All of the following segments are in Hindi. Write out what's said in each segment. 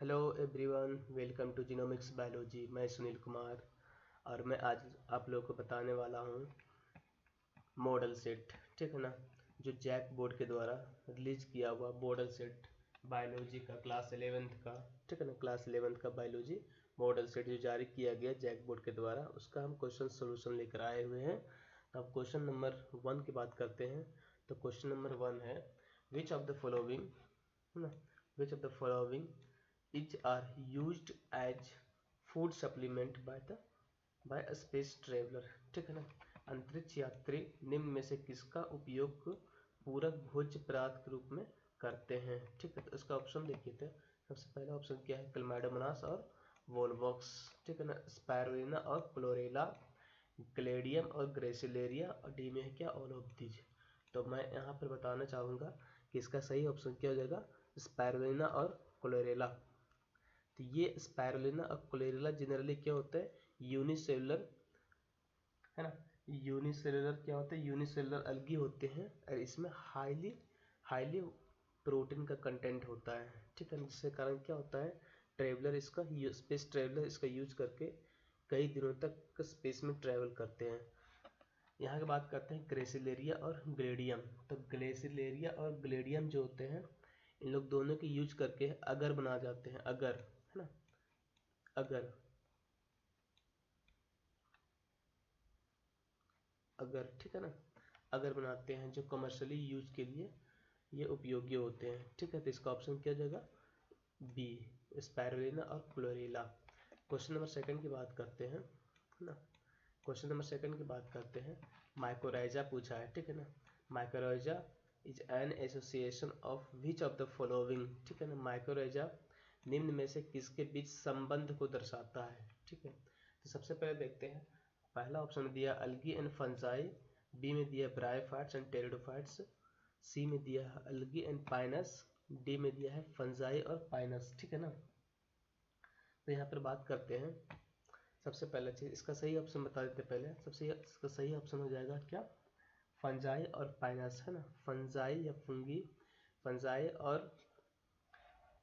Hello everyone, welcome to genomics biology. मैं सुनील कुमार और मैं आज आप लोगों को बताने वाला हूँ मॉडल सेट, ठीक है ना, जो जैक बोर्ड के द्वारा रिलीज किया हुआ मॉडल सेट बायोलॉजी का क्लास 11th का, ठीक है ना, क्लास 11th का बायोलॉजी मॉडल सेट जो जारी किया गया जैक बोर्ड के द्वारा, उसका हम क्वेश्चन सोल्यूशन लेकर आए हुए हैं। तो अब क्वेश्चन नंबर 1 की बात करते हैं। तो क्वेश्चन नंबर 1 है, विच ऑफ द फॉलोइंग, है ना, which of the following is are used as food supplement by a space traveller, ठीक है ना। अंतरिक्ष यात्री निम्न में से किसका उपयोग पूरक भोज्य पदार्थ के रूप में करते हैं, ठीक है। तो इसका ऑप्शन देखिए, थे सबसे पहला ऑप्शन क्या है, क्लैमाइडोमोनास और वोलवॉक्स, ठीक है ना, स्पायरुलिना और क्लोरेला, ग्लेडियम और ग्रेसिलेरिया, और डी में है क्या, ऑल ऑफ दीज। तो मैं यहाँ पर बताना चाहूँगा कि इसका सही ऑप्शन क्या हो जाएगा, स्पायरुलिना और क्लोरेला। तो ये स्पायरुलिना और क्लोरेला जनरली क्या होता है, यूनिसेलुलर, है ना, यूनिसेलुलर क्या होते हैं, यूनिसेलुलर अलगी होते हैं और इसमें हाईली हाईली प्रोटीन का कंटेंट होता है, ठीक है। जिसके कारण क्या होता है, ट्रेवलर इसका स्पेस ट्रेवलर इसका यूज करके कई दिनों तक स्पेस में ट्रेवल करते हैं। यहाँ की बात करते हैं ग्रेसिलेरिया और ग्लेडियम। तो ग्लेसिलेरिया और ग्लेडियम जो होते हैं, इन लोग दोनों की यूज करके अगर बना जाते हैं, अगर, है ना, अगर अगर ठीक है ना, अगर बनाते हैं जो कमर्शियली यूज के लिए ये उपयोगी होते हैं, ठीक है। तो इसका ऑप्शन क्या हो जाएगा, बी, स्पायरुलिना और क्लोरेला। क्वेश्चन नंबर सेकंड की बात करते हैं, है ना। क्वेश्चन नंबर सेकंड की बात करते हैं, माइकोराइजा पूछा है, ठीक है ना। Mycorrhiza is an association of which of the following, ठीक है ना। माइकोराइजा निम्न में से किसके बीच संबंध को दर्शाता है, ठीक है। तो सबसे पहले देखते हैं, पहला ऑप्शन में दिया अलगी एंड फंजाई, बी में दिया ब्रायोफाइट्स एंड टेरिडोफाइट्स, सी में दिया है अलगी एंड पाइनस, डी में दिया है फंजाई और पाइनस, ठीक है ना। तो यहाँ पर बात करते हैं, सबसे पहला चीज इसका सही ऑप्शन बता देते पहले। सबसे इसका सही ऑप्शन हो जाएगा क्या, फंजाई और पाइनस, है ना। फंजाई या फंगी, फंजाई और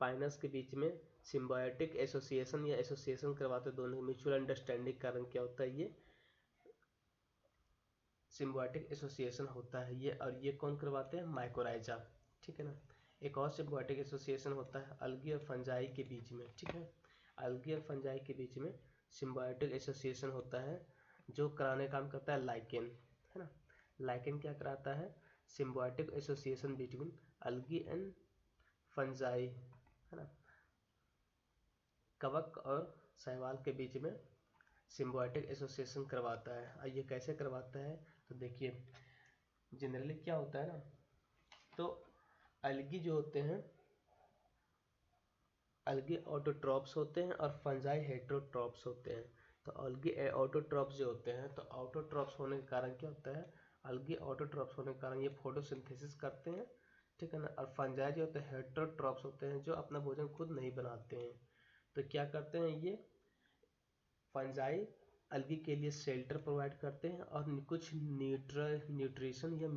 पाइनस के बीच में सिम्बायोटिक एसोसिएशन या एसोसिएशन करवाते दोनों म्यूचुअल अंडरस्टैंडिंग के कारण क्या होता है, ये सिम्बायोटिक एसोसिएशन होता है ये, और ये कौन करवाते हैं, माइकोराइजा, ठीक है ना। एक और सिम्बायोटिक एसोसिएशन होता है अलगी और फंजाई के बीच में, ठीक है। अलगी और फंजाई के बीच में सिम्बायोटिक एसोसिएशन होता है जो कराने काम करता है लाइकेन, है ना। लाइकेन क्या कराता है, symbiotic association between algae and fungi, है ना। कवक और शैवाल के बीच में सिम्बायोटिक एसोसिएशन करवाता है। और ये कैसे करवाता है, तो देखिए जनरली क्या होता है ना, तो अलगी जो होते हैं, अलगी ऑटोट्रॉप्स होते हैं और फंजाई हेटेरोट्रॉप्स होते हैं। तो अलगी ऑटोट्रॉप्स जो होते हैं, तो ऑटोट्रॉप्स होने के कारण क्या होता है, अलगी ऑटोट्रॉप्स होने के कारण ये फोटोसिंथेसिस करते हैं, ठीक है ना। और फंजाई जो होते हैं हेटेरोट्रॉप्स होते हैं जो अपना भोजन खुद नहीं बनाते हैं। तो क्या करते हैं ये फंजाई अलगी के लिए शेल्टर प्रोवाइड करते हैं और कुछ न्यूट्रिशन या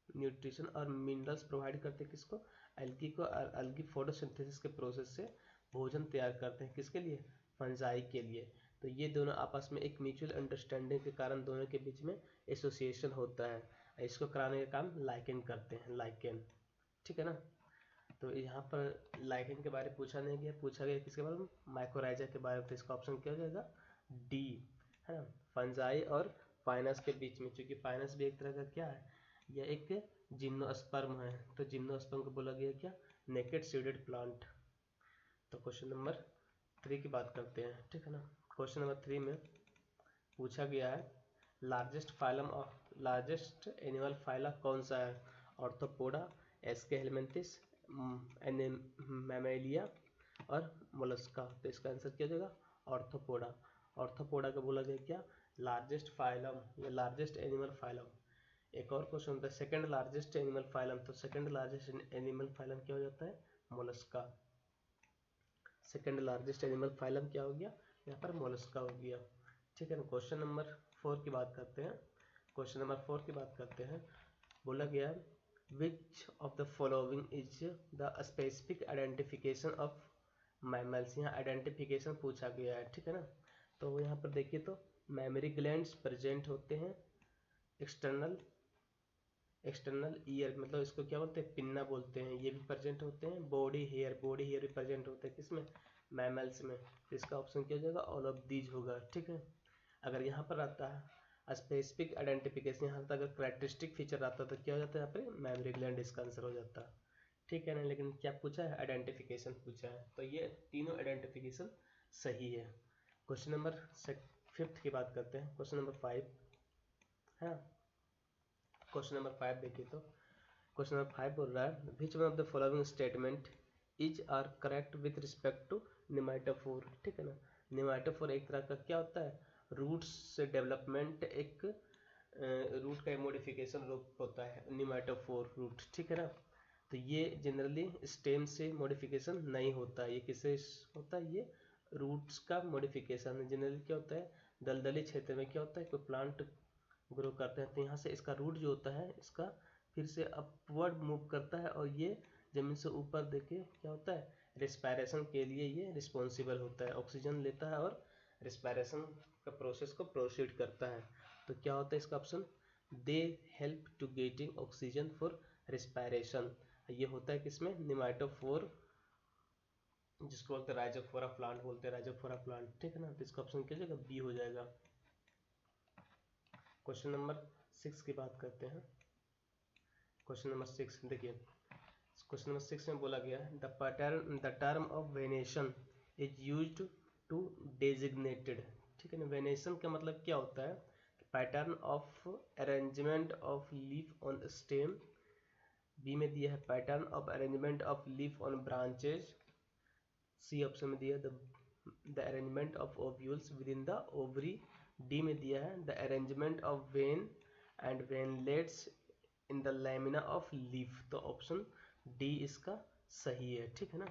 न्यूट्रिशन और मिनरल्स प्रोवाइड करते हैं किसको, एल्गी को। और एल्गी फोटोसिंथेसिस के प्रोसेस से भोजन तैयार करते हैं, किसके लिए, फंजाई के लिए। तो ये दोनों आपस में एक म्यूचुअल अंडरस्टैंडिंग के कारण दोनों के बीच में एसोसिएशन होता है। इसको कराने का काम लाइकेन करते हैं, लाइकेन, ठीक है ना। तो यहाँ पर लाइकेन के बारे में पूछा नहीं गया, पूछा गया किसके बारे में, माइकोराइजा के बारे में। तो इसका ऑप्शन क्या हो जाएगा, डी, है ना, फंजाई और पाइनस के बीच में। क्योंकि पाइनस भी एक तरह का क्या है, यह एक जिम्नोस्पर्म है। तो जिम्नोस्पर्म को बोला गया क्या, नेकेड सीडेड प्लांट। तो क्वेश्चन नंबर 3 की बात करते हैं, ठीक है ना। क्वेश्चन नंबर 3 में पूछा गया है, लार्जेस्ट एनिमल फाइला कौन सा है, ऑर्थोपोडा, एस्के हेलमिंथिस, मैमेलिया और मोलस्का। तो इसका आंसर क्या हो जाएगा, ऑर्थोपोडा। ऑर्थोपोडा का बोला गया क्या, लार्जेस्ट फाइलम या लार्जेस्ट एनिमल फाइलम। एक और क्वेश्चन होता है, सेकंड लार्जेस्ट एनिमल फाइलम। तो सेकंड लार्जेस्ट एनिमल फाइलम क्या हो जाता है, Mollusca. Second largest animal phylum क्या हो गया, यहाँ पर मोलस्का हो गया, ठीक है ना। क्वेश्चन नंबर 4 की बात करते हैं। क्वेश्चन नंबर 4 की बात करते हैं, बोला गया which of the following is the specific identification of mammals. यहाँ आइडेंटिफिकेशन पूछा गया है, ठीक है ना। तो यहाँ पर देखिए तो मेमोरी ग्लैंड्स प्रेजेंट होते हैं, एक्सटर्नल ईयर मतलब इसको क्या बोलते हैं, पिन्ना बोलते हैं, ये भी प्रेजेंट होते हैं। बॉडी हेयर भी प्रेजेंट होते हैं किसमें, मैमल्स में। तो इसका ऑप्शन क्या हो जाएगा, ऑल ऑफ दीज होगा, ठीक है। अगर यहाँ पर आता है स्पेसिफिक आइडेंटिफिकेशन, यहाँ पर अगर कैरेक्टरिस्टिक फीचर आता तो क्या हो जाता है, यहाँ पे मेमोरी ग्लैंड इसका आंसर हो जाता है, ठीक है ना। लेकिन क्या पूछा है, आइडेंटिफिकेशन पूछा है, तो ये तीनों आइडेंटिफिकेशन सही है। क्वेश्चन नंबर 5 की बात करते हैं। क्वेश्चन नंबर 5 है, क्वेश्चन नंबर 5 देखिए तो क्वेश्चन नंबर 5 बोल रहा है which one of the following statement is are correct with respect to nematophore, ठीक है ना। निमाटोफोर एक तरह का क्या होता है, रूट्स से डेवलपमेंट, एक रूट का मोडिफिकेशन रूप होता है निमाटोफोर रूट, ठीक है ना। तो ये जनरली स्टेम से मॉडिफिकेशन नहीं होता, ये किससे होता है, ये रूट्स का मॉडिफिकेशन है। जनरली क्या होता है, दलदली क्षेत्र में क्या होता है, कोई प्लांट ग्रो करते हैं तो यहाँ से इसका रूट जो होता है इसका फिर से अपवर्ड मूव करता है, और ये जमीन से ऊपर देके क्या होता है, रिस्पायरेशन के लिए ये रिस्पॉन्सिबल होता है, ऑक्सीजन लेता है और रिस्पायरेशन का प्रोसेस को प्रोसीड करता है। तो क्या होता है इसका option, they help to getting oxygen for respiration. ये होता है किसमें, निमाटोफोर, जिसको बोलते हैं राइजोफोरा प्लांट बोलते हैं, राइजोफोरा प्लांट, ठीक है ना। तो इसका ऑप्शन क्या हो जाएगा, बी हो जाएगा। क्वेश्चन नंबर 6 की बात करते हैं। क्वेश्चन नंबर 6 देखिए, क्वेश्चन नंबर 6 में बोला गया है the term of venation is used to designated, ठीक है ना। वेनेशन का मतलब क्या होता है, pattern of arrangement of leaf on stem. B में दिया है pattern of arrangement of leaf on branches. C option में दिया the arrangement of ovules within the ovary. D में दिया है the arrangement of vein and veinlets in the lamina of leaf. तो ऑप्शन डी इसका सही है, ठीक है ना।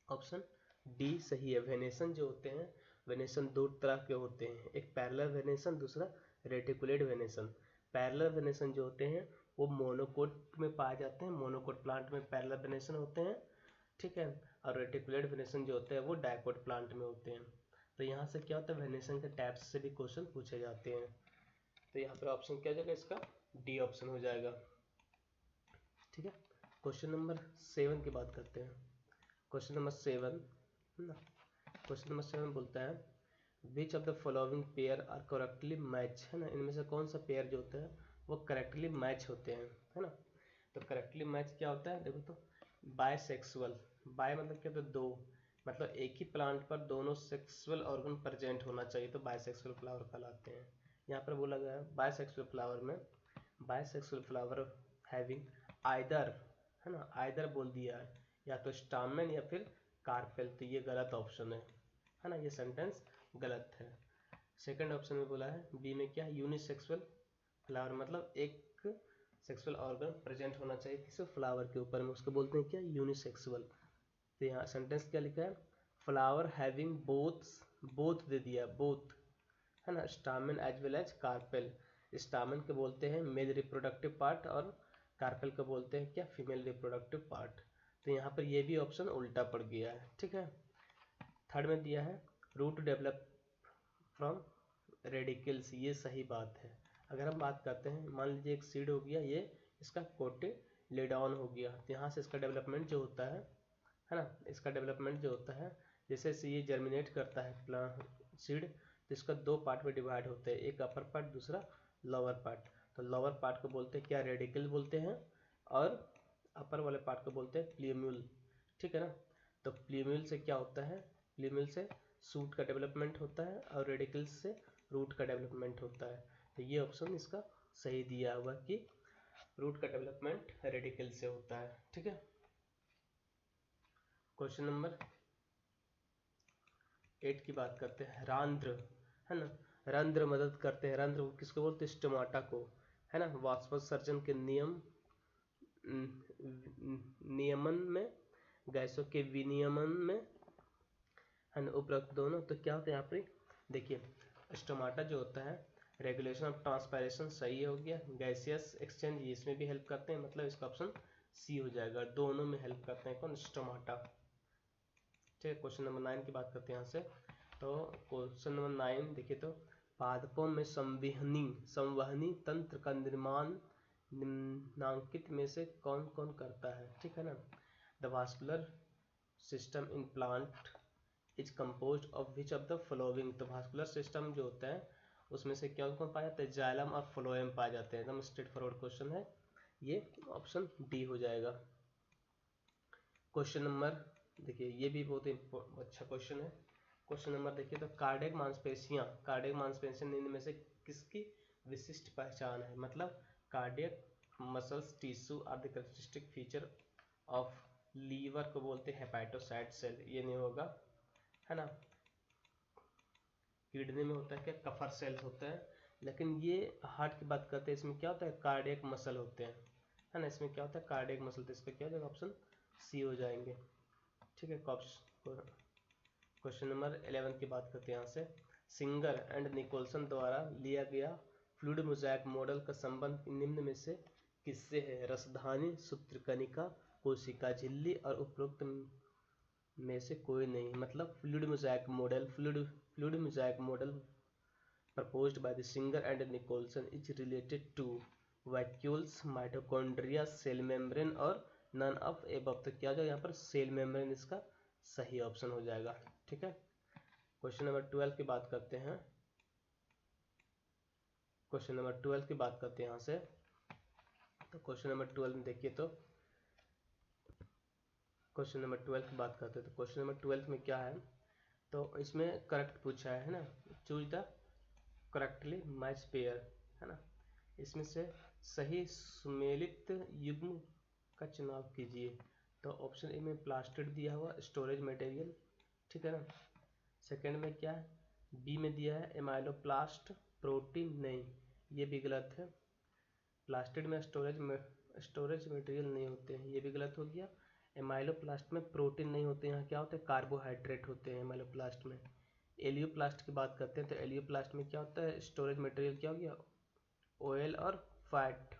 ऑप्शन डी सही है। वेनेशन जो होते हैं, वेनेशन दो तरह के होते हैं, एक पैरेलल वेनेशन, दूसरा रेटिकुलेट वेनेशन। पैरेलल वेनेशन जो होते हैं वो मोनोकोट में पाए जाते हैं, मोनोकोट प्लांट में पैरेलल वेनेशन होते हैं, ठीक है। और रेटिकुलेट वेनेशन जो होते हैं वो डाइकोट प्लांट में होते हैं। तो यहाँ से क्या होता है, वेनेशन के टाइप्स से भी क्वेश्चन पूछे जाते हैं। तो यहाँ पर ऑप्शन क्या हो जाएगा, इसका डी ऑप्शन हो जाएगा, ठीक है। क्वेश्चन नंबर 7 की बात करते हैं। क्वेश्चन नंबर 7 ना, क्वेश्चन नंबर 7 बोलता है which of the following pair are correctly match, है ना। इनमें से कौन सा पेयर जो होता है वो करेक्टली मैच होते हैं, है ना। तो करेक्टली मैच क्या होता है, देखो तो बायसेक्सुअल, बाय मतलब क्या होता है, दो, मतलब एक ही प्लांट पर दोनों सेक्सुअल ऑर्गन प्रेजेंट होना चाहिए तो बायसेक्सुअल फ्लावर कहलाते हैं। यहाँ पर बोला गया है बायसेक्सुअल फ्लावर में, बायसेक्सुअल फ्लावर हैविंग आइदर, है ना, आइदर बोल दिया है, या तो स्टामेन या फिर कार्पेल। तो ये गलत ऑप्शन है ना, ये सेंटेंस गलत है। सेकंड ऑप्शन में बोला है बी में क्या, यूनिसेक्सुअल फ्लावर, मतलब एक सेक्सुअल ऑर्गन प्रेजेंट होना चाहिए किसी फ्लावर के ऊपर में, उसको बोलते हैं क्या, यूनिसेक्सुअल। तो यहाँ सेंटेंस क्या लिखा है, फ्लावर हैविंग बोथ दे दिया, बोथ, है ना, stamen as well as carpel. Stamen के बोलते हैं मेल रिप्रोडक्टिव पार्ट और कार्पेल को बोलते हैं क्या, फीमेल रिप्रोडक्टिव पार्ट। तो यहाँ पर ये भी ऑप्शन उल्टा पड़ गया है, ठीक है। थर्ड में दिया है रूट डेवलप फ्रॉम रेडिकल्स, ये सही बात है। अगर हम बात करते हैं, मान लीजिए एक सीड हो गया, ये इसका कोटिलेडॉन हो गया, तो यहाँ से इसका डेवलपमेंट जो होता है ना, इसका डेवलपमेंट जो होता है, जैसे से ये जर्मिनेट करता है प्लांट सीड, तो इसका दो पार्ट में डिवाइड होते हैं, एक अपर पार्ट दूसरा लोअर पार्ट। तो लोअर पार्ट को बोलते हैं क्या, रेडिकल बोलते हैं, और अपर वाले पार्ट को बोलते हैं प्ल्यूम्यूल, ठीक है ना। तो प्ल्यूम्यूल से क्या होता है, प्ल्यूम्यूल से सूट का डेवलपमेंट होता है और रेडिकल से रूट का डेवलपमेंट होता है। तो ये ऑप्शन इसका सही दिया हुआ कि रूट का डेवलपमेंट रेडिकल से होता है, ठीक है। क्वेश्चन नंबर 8 की बात करते हैं, रंध्र, है ना, रंध्र मदद करते हैं, रंध्र किसको बोलते हैं, स्टोमाटा को, है ना। वाष्पोत्सर्जन के नियमन में, गैसों के विनियमन में, है ना, उपरोक्त दोनों। तो क्या होता है यहाँ पे देखिए, स्टोमाटा जो होता है रेगुलेशन ऑफ ट्रांसपायरेशन सही हो गया। गैसियस एक्सचेंज इसमें भी हेल्प करते हैं, मतलब इसका ऑप्शन सी हो जाएगा। दोनों में हेल्प करते हैं कौन, स्टोमाटा। ठीक है, क्वेश्चन नंबर 9 की बात करते हैं यहाँ से। तो क्वेश्चन नंबर 9 देखिए, तो पादपों में संवहनी तंत्र का निर्माण निम्नांकित में से कौन कौन करता है। ठीक है ना। The vascular system in plant is composed of which of the following. तो वास्कुलर सिस्टम जो होता है उसमें से क्या कौन पाया जाता है, जाइलम और फ्लोएम पाए जाते हैं। एकदम स्ट्रेट फॉरवर्ड क्वेश्चन है ये, ऑप्शन डी हो जाएगा। क्वेश्चन नंबर देखिए, ये भी बहुत अच्छा क्वेश्चन है। क्वेश्चन नंबर देखिए, तो कार्डियक मांसपेशियां निम्न में से किसकी विशिष्ट पहचान है। मतलब cardiac muscles tissue are the characteristic feature of liver को बोलते हैं हेपाटोसाइट सेल, ये नहीं होगा, है ना। किडनी में होता है क्या, कफर सेल्स होते हैं। लेकिन ये हार्ट की बात करते हैं, इसमें क्या होता है, कार्डियक मसल होते हैं, है ना। इसमें क्या होता है, कार्डियक मसल, तो इसका क्या हो जाएगा, ऑप्शन सी हो जाएंगे। ठीक है, क्वेश्चन नंबर 11 की बात करते हैं यहाँ से। सिंगर एंड निकोलसन द्वारा लिया गया फ्लूइड मोज़ेक मॉडल का संबंध निम्न में से किससे है। रसधानी, सूत्रकणिका, कोशिका झिल्ली और उपरोक्त में से कोई नहीं। मतलब fluid mosaic model proposed by the Singer and Nicholson is related to vacuoles, mitochondria, cell membrane और none of above। तो क्या हो जाएगा यहाँ पर, सेल मेम्ब्रेन इसका सही ऑप्शन हो जाएगा। ठीक है, क्वेश्चन नंबर 12 की बात करते हैं। क्वेश्चन नंबर 12 की बात करते हैं यहाँ से। तो क्वेश्चन नंबर 12 में देखिए, तो क्वेश्चन नंबर 12 की बात करते हैं। तो क्वेश्चन नंबर 12 में क्या है, तो इसमें करेक्ट पूछा है ना, choose the correctly match pair, है ना। इसमें से सही सुमेलित युग्म का चुनाव कीजिए। तो ऑप्शन ए में प्लास्टिड दिया हुआ, स्टोरेज मटेरियल, ठीक है ना। सेकंड में क्या है, बी में दिया है एमाइलोप्लास्ट, प्रोटीन नहीं, ये भी गलत है। प्लास्टिड में स्टोरेज मटेरियल नहीं होते हैं, ये भी गलत हो गया। एमाइलोप्लास्ट में प्रोटीन नहीं होते हैं, यहाँ क्या होते हैं, कार्बोहाइड्रेट होते हैं एमाइलोप्लास्ट में। एलियोप्लास्ट की बात करते हैं, तो एलियोप्लास्ट में क्या होता है, स्टोरेज मटेरियल क्या हो गया, ऑयल और फैट,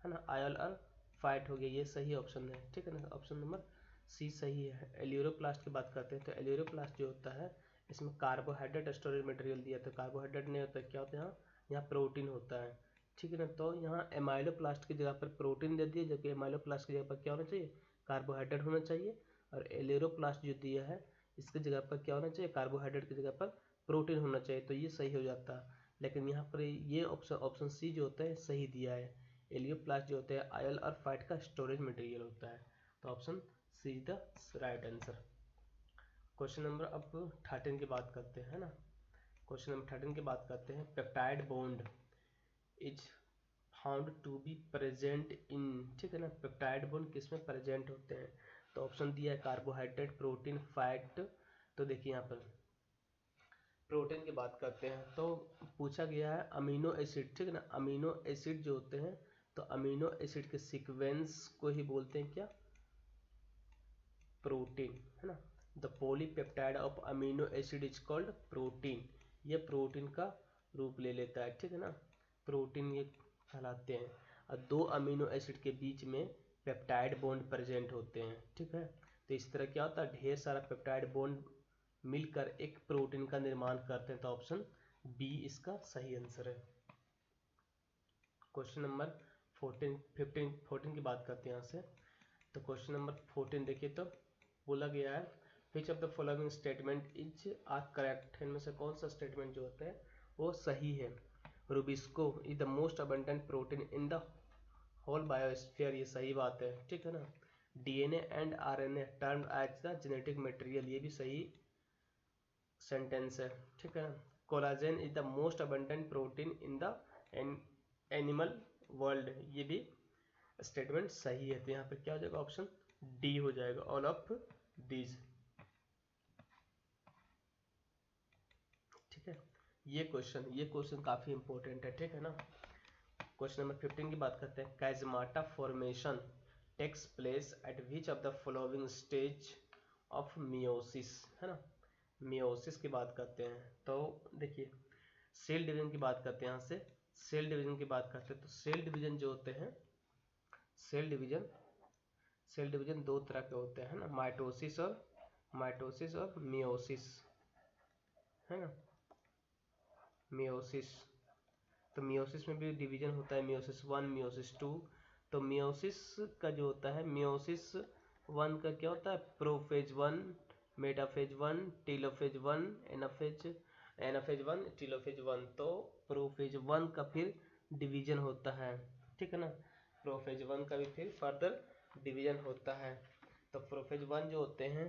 है ना, ऑयल और फैट हो गया, ये सही ऑप्शन है। ठीक है ना, ऑप्शन नंबर सी सही है। एलियोप्लास्ट की बात करते हैं, तो एलियोप्लास्ट जो होता है इसमें कार्बोहाइड्रेट स्टोरेज मटेरियल दिया, तो कार्बोहाइड्रेट नहीं होता, क्या होता है यहाँ प्रोटीन होता है। ठीक है ना, तो यहाँ एमाइलोप्लास्ट की जगह पर प्रोटीन दे दिया, जबकि एमाइलोप्लास्ट की जगह पर क्या होना चाहिए, कार्बोहाइड्रेट होना चाहिए। और एलियोप्लास्ट जो दिया है इसकी जगह पर क्या होना चाहिए, कार्बोहाइड्रेट की जगह पर प्रोटीन होना चाहिए, तो ये सही हो जाता है। लेकिन यहाँ पर ये ऑप्शन सी जो होता है सही दिया है। एलियोप्लास्ट जो होता है ऑयल और फैट का स्टोरेज मटेरियल होता है, तो option C is the right answer. Question number अब 13 की बात करते हैं ना। क्वेश्चन नंबर 13 की बात करते हैं। Peptide bond is found to be present in, ठीक है ना। पेप्टाइड बॉन्ड किस में प्रेजेंट होते हैं, तो ऑप्शन दिया है कार्बोहाइड्रेट, प्रोटीन, फैट। तो देखिए यहाँ पर प्रोटीन की बात करते हैं, तो पूछा गया है अमीनो एसिड, ठीक है ना। अमीनो एसिड जो होते हैं, तो अमीनो एसिड के सीक्वेंस को ही बोलते हैं क्या, प्रोटीन, है ना। The polypeptide of amino acid is called protein, ये प्रोटीन का रूप ले लेता है, ठीक है ना, प्रोटीन ये कहलाते हैं। और दो अमीनो एसिड के बीच में पेप्टाइड बॉन्ड प्रेजेंट होते हैं, ठीक है। तो इस तरह क्या होता है, ढेर सारा पेप्टाइड बॉन्ड मिलकर एक प्रोटीन का निर्माण करते हैं, तो ऑप्शन बी इसका सही आंसर है। क्वेश्चन नंबर 14 की बात करते हैं यहाँ से। तो क्वेश्चन नंबर 14 देखिए, तो बोला गया है which of the following statement is are correct. इनमें से कौन सा स्टेटमेंट जो होता है वो सही है। Rubisco is the most abundant protein in the whole biosphere, ये सही बात है, ठीक है ना। DNA and RNA termed as the genetic material, ये भी सही सेंटेंस है, ठीक है ना। Collagen is the most abundant protein in the animal world, ये भी स्टेटमेंट सही है। तो यहाँ पे क्या हो जाएगा, ऑप्शन डी हो जाएगा, ऑल ऑफ दीज, ठीक है। ये क्वेश्चन काफी इंपॉर्टेंट है, ठीक है ना। क्वेश्चन नंबर 15 की बात करते हैं। Chiasmata formation takes place at which of the following stage of meiosis, है ना। मियोसिस की बात करते हैं, तो देखिए सेल डिवीजन की बात करते हैं, यहाँ से सेल डिवीजन की बात करते हैं, तो सेल डिवीजन जो होते हैं, सेल डिवीजन दो तरह के होते हैं ना, माइटोसिस और मियोसिस, है ना, मियोसिस। तो मियोसिस में भी डिवीजन होता है, मियोसिस 1, मियोसिस 2। तो मियोसिस का जो होता है, मियोसिस 1 का क्या होता है, prophase 1, metaphase 1, telophase 1, anaphase 1, telophase 1। तो प्रोफेज 1 का फिर डिवीजन होता है, ठीक है ना, प्रोफेज 1 का भी फिर फर्दर डिवीजन होता है। तो प्रोफेज 1 जो होते हैं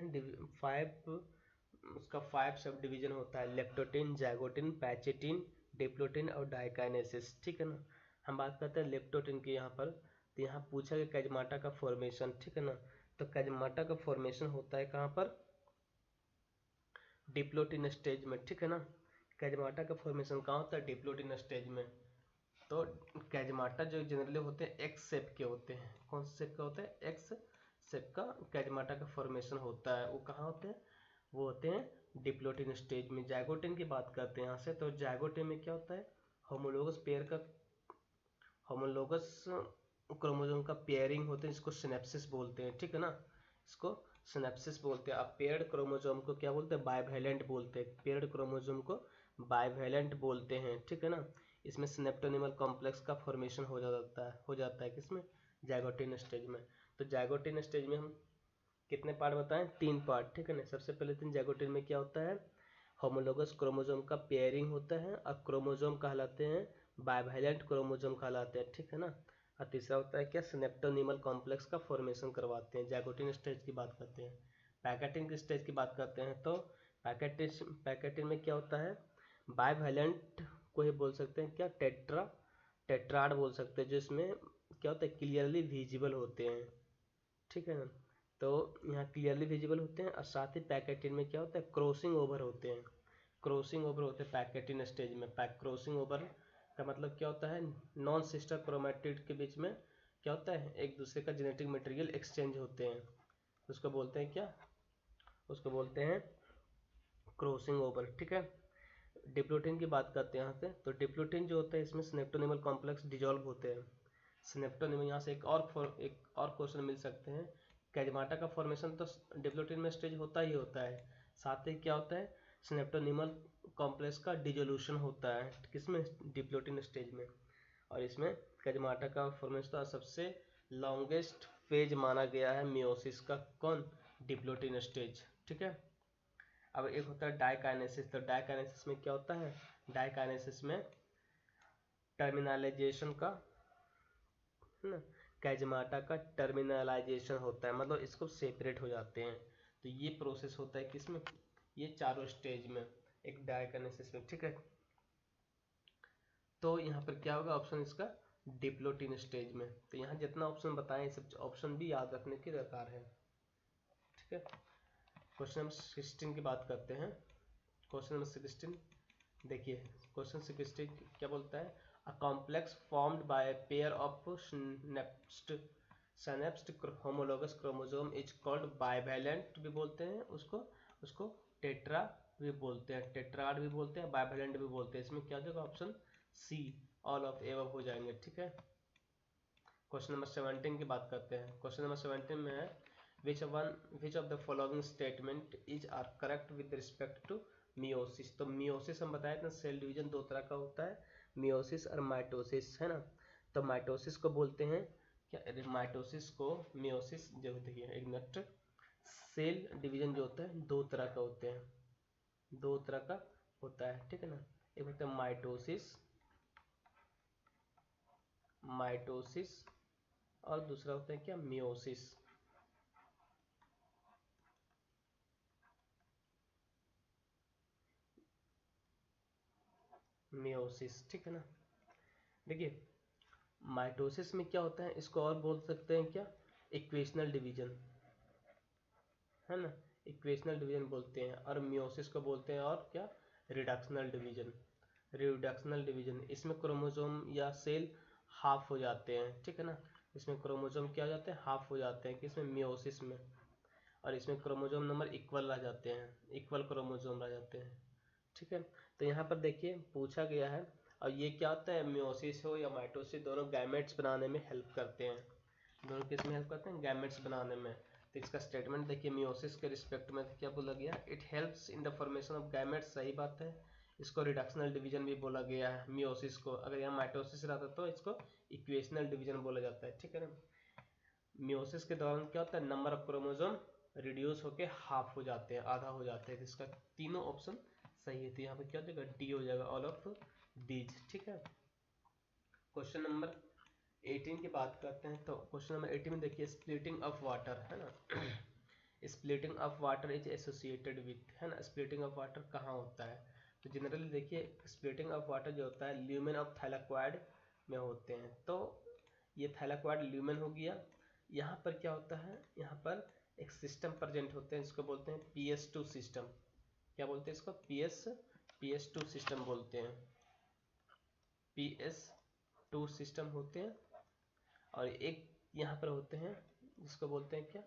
5 सब डिवीजन होता है, लेप्टोटिन, जाइगोटिन, पैचेटिन, डिप्लोटिन और डाइकाइनेसिस, ठीक है ना। हम बात करते हैं लेप्टोटिन की यहाँ पर। तो यहाँ पूछा गया कैजमाटा का फॉर्मेशन, ठीक है ना। तो कैजमाटा का फॉर्मेशन होता है कहाँ पर, डिप्लोटिन स्टेज में, ठीक है ना। कैजमाटा का फॉर्मेशन कहाँ होता है, डिप्लोटिन स्टेज में। तो कैजमाटा जो जनरली होते हैं एक्स शेप के होते हैं, कौन से शेप का होता है, एक्स शेप का कैजमाटा का फॉर्मेशन होता है। वो कहाँ होते हैं, वो होते हैं डिप्लोटिन स्टेज में। जाइगोटिन की बात करते हैं यहाँ से। तो जाइगोटिन में क्या होता है, होमोलोगस पेयर का, होमोलोगस क्रोमोसोम का पेयरिंग होते हैं, इसको सिनेप्सिस बोलते हैं, ठीक है ना, इसको सिनेप्सिस बोलते हैं। अब पेयर्ड क्रोमोसोम को क्या बोलते हैं, बाइवैलेंट बोलते हैं, पेयर्ड क्रोमोसोम को बाइवैलेंट बोलते हैं, ठीक है ना। इसमें सिनेप्टोनिमल कॉम्प्लेक्स का फॉर्मेशन हो जाता है किसमें, जाइगोटिन स्टेज में। तो जाइगोटिन स्टेज में हम कितने पार्ट बताएं, 3 पार्ट, ठीक है ना। सबसे पहले जाइगोटिन में क्या होता है, होमोलोगस क्रोमोसोम का पेयरिंग होता है, और क्रोमोसोम कहलाते हैं, बाइवैलेंट क्रोमोसोम कहलाते हैं, ठीक है ना। और तीसरा होता है क्या, सिनेप्टोनिमल कॉम्प्लेक्स का फॉर्मेशन करवाते हैं। जाइगोटिन स्टेज की बात करते हैं। पैकेटिन की स्टेज की बात करते हैं, तो पैकेटिन में क्या होता है, बाइवैलेंट को ही बोल सकते हैं क्या, टेट्राड बोल सकते हैं, जिसमें क्या होता है, क्लियरली विजिबल होते हैं, ठीक है ना। तो यहाँ क्लियरली विजिबल होते हैं, और साथ ही पैकेटिन में क्या होता है, क्रॉसिंग ओवर होते हैं, पैकेटिन स्टेज में। क्रॉसिंग ओवर का मतलब क्या होता है, नॉन सिस्टर क्रोमेटिड के बीच में क्या होता है, एक दूसरे का जेनेटिक मटेरियल एक्सचेंज होते हैं, उसको बोलते हैं क्या, उसको बोलते हैं क्रॉसिंग ओवर, ठीक है। डिप्लोटिन की बात करते हैं यहाँ से। तो डिप्लोटिन जो होता है, इसमें सिनेप्टोनिमल कॉम्प्लेक्स डिजॉल्व होते हैं। सिनेप्टोनिमल, यहाँ से एक और क्वेश्चन मिल सकते हैं। कैजमाटा का फॉर्मेशन तो डिप्लोटिन में स्टेज होता ही होता है, साथ ही क्या होता है, सिनेप्टोनिमल कॉम्प्लेक्स का डिजोल्यूशन होता है, किसमें, डिप्लोटिन स्टेज में। और इसमें कैजमाटा का फॉर्मेशन तो सबसे लॉन्गेस्ट फेज माना गया है मियोसिस का, कौन, डिप्लोटिन स्टेज, ठीक है। अब एक होता है डाइकाइनेसिस। तो डाइकाइनेसिस में क्या होता है, डाइकाइनेसिस में टर्मिनलाइजेशन का, है ना, कैजमाटा का टर्मिनलाइजेशन होता है, मतलब इसको सेपरेट हो जाते हैं। तो ये प्रोसेस होता है किसमें, ये चारों स्टेज में, एक डाइकाइनेसिस में, ठीक है। तो यहाँ पर क्या होगा ऑप्शन इसका, डिप्लोटिन स्टेज में। तो यहाँ जितना ऑप्शन बताएं, सब ऑप्शन भी याद रखने की दरकार है, ठीक है। क्वेश्चन नंबर 16 की बात करते हैं। क्वेश्चन नंबर 16 देखिए, क्वेश्चन 16 क्या बोलता है, a complex formed by a pair of synapsed homologous chromosome is called bivalent भी बोलते हैं उसको टेट्रा भी बोलते हैं, टेट्राड भी बोलते हैं, बाइवैलेंट भी बोलते हैं। इसमें क्या हो जाएगा, option C, all of above हो जाएंगे, ठीक है। क्वेश्चन नंबर 17 की बात करते हैं। क्वेश्चन नंबर 17 में है, which of the following statement is are correct with respect to meiosis. तो मियोसिस हम बताए थे, सेल डिवीजन दो तरह का होता है, मियोसिस और माइटोसिस, है ना। तो माइटोसिस को बोलते हैं क्या, माइटोसिस को, मियोसिस जो देखिए एक मिनट, सेल डिवीजन जो होता है दो तरह का होते हैं, दो तरह का होता है, ठीक है ना। एक होता है माइटोसिस और दूसरा होता है क्या, मियोसिस। ठीक है ना। देखिए माइटोसिस में क्या होता है, इसको और बोल सकते हैं क्या, इक्वेशनल डिवीजन, है ना, इक्वेशनल डिवीजन बोलते हैं। और मियोसिस को बोलते हैं और क्या, रिडक्शनल डिवीजन। इसमें क्रोमोसोम या सेल हाफ हो जाते हैं, ठीक है ना। इसमें क्रोमोसोम क्या हो जाते हैं, हाफ हो जाते हैं, किसमें, मियोसिस में। और इसमें क्रोमोसोम नंबर इक्वल रह जाते हैं, इक्वल क्रोमोसोम रह जाते हैं, ठीक है। तो यहाँ पर देखिए पूछा गया है, और ये क्या होता है, मियोसिस हो या माइटोसिस दोनों गैमेट्स बनाने में हेल्प करते हैं। दोनों किस में हेल्प करते हैं, गैमेट्स बनाने में। तो इसका स्टेटमेंट देखिए मियोसिस के रिस्पेक्ट में क्या बोला गया, it helps in the formation of gametes, सही बात है। इसको रिडक्शनल डिवीजन भी बोला गया है मियोसिस को। अगर यहाँ माइटोसिस रहता तो इसको इक्वेशनल डिवीजन बोला जाता है, ठीक है ना। मियोसिस के दौरान क्या होता है, नंबर ऑफ क्रोमोसोम रिड्यूस होके हाफ हो जाते हैं, आधा हो जाते हैं। तो इसका तीनों ऑप्शन सही है। तो यहाँ पे क्या हो जाएगा, डी हो जाएगा, ऑल ऑफ दीज, ठीक है। क्वेश्चन नंबर 18 की बात करते हैं। तो क्वेश्चन नंबर 18 में देखिए स्प्लिटिंग ऑफ वाटर, है ना। Splitting of water is associated with, है ना। स्प्लिटिंग ऑफ वाटर कहाँ होता है, तो जनरली देखिए स्प्लिटिंग ऑफ वाटर जो होता है ल्यूमेन ऑफ थैलाक्वाइड में होते हैं। तो ये थैलाक्वाइड ल्यूमेन हो गया। यहाँ पर क्या होता है, यहाँ पर एक सिस्टम प्रेजेंट होते हैं, इसको बोलते हैं PS2 सिस्टम। क्या बोलते हैं इसको, PS2 सिस्टम बोलते हैं। PS2 सिस्टम होते हैं। और एक यहाँ पर होते हैं जिसको बोलते हैं क्या,